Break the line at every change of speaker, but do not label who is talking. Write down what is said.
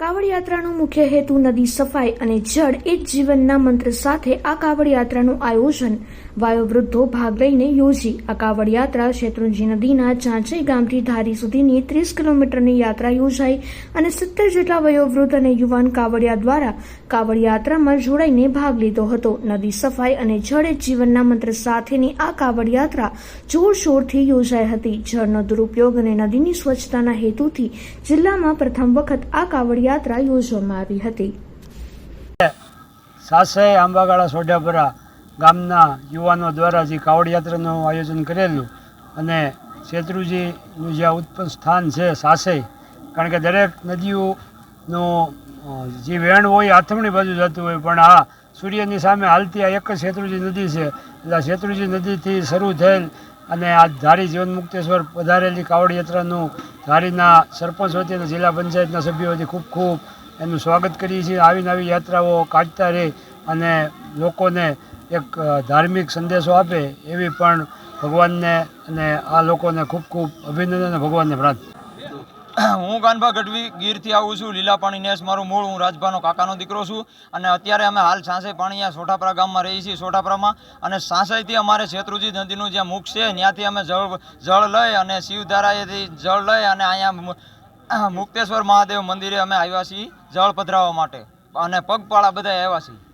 કાવડ યાત્રાનો મુખ્ય હેતુ નદી સફાઈ અને જળ એ જ જીવનના મંત્ર સાથે આ કાવડ યાત્રાનું આયોજન વયોવૃદ્ધો ભાગ લઈને યોજી। આ કાવડ યાત્રા શેત્રુંજી નદીના ચાંચઈ ગામથી ધારી સુધીની 30 કિલોમીટરની યાત્રા યોજાઈ અને 70 જેટલા વયોવૃદ્ધ અને યુવાન કાવડિયા દ્વારા કાવડ યાત્રામાં જોડાઈને ભાગ લીધો હતો। નદી સફાઈ અને જળ એ જ જીવનના મંત્ર સાથેની આ કાવડ યાત્રા જોરશોરથી યોજાઈ હતી। જળનો દુરુપયોગ અને નદીની સ્વચ્છતાના હેતુથી જિલ્લામાં પ્રથમ વખત આ કાવડ યાત્રા યોજવામાં આવી હતી।
સાસઈ આંબાગાળા સોઢાપરા ગામના યુવાનો દ્વારા જે કાવડ યાત્રાનું આયોજન કરેલું અને શેત્રુંજીનું જે ઉત્પન્ન સ્થાન છે સાસઈ, કારણ કે દરેક નદીઓનું જે વહેણ હોય આથમણી બાજુ જતું હોય, પણ આ સૂર્યની સામે હાલતી આ એક જ શેત્રુંજી નદી છે। એટલે આ શેત્રુંજી નદીથી શરૂ થયેલ અને આ ધારી જીવન મુક્તેશ્વર પધારેલી કાવડ યાત્રાનું ધારીના સરપંચ વતી અને જિલ્લા પંચાયતના સભ્યો વતી ખૂબ ખૂબ એનું સ્વાગત કરીએ છીએ। આવીને આવી યાત્રાઓ કાઢતા રહે અને લોકોને એક ધાર્મિક સંદેશો આપે એવી પણ ભગવાનને અને આ લોકોને ખૂબ ખૂબ અભિનંદન અને ભગવાનને પ્રાર્થના।
હું કાનભા ગઢવી ગીરથી આવું છું। લીલા પાણી નેસ મારું મૂળ, હું રાજભાનો કાકાનો દીકરો છું અને અત્યારે અમે હાલ સાંસઈ પાણીયા સોઢાપરા ગામમાં રહીએ છીએ, સોઢાપરામાં। અને સાંસઈથી અમારે શેત્રુંજી નદીનું જ્યાં મુખ છે ત્યાંથી અમે જળ લઈ અને શિવધારાએથી જળ લઈ અને અહીંયા મુક્તેશ્વર મહાદેવ મંદિરે અમે આવ્યા છીએ જળ પધરાવવા માટે અને પગપાળા બધા આવ્યા છીએ।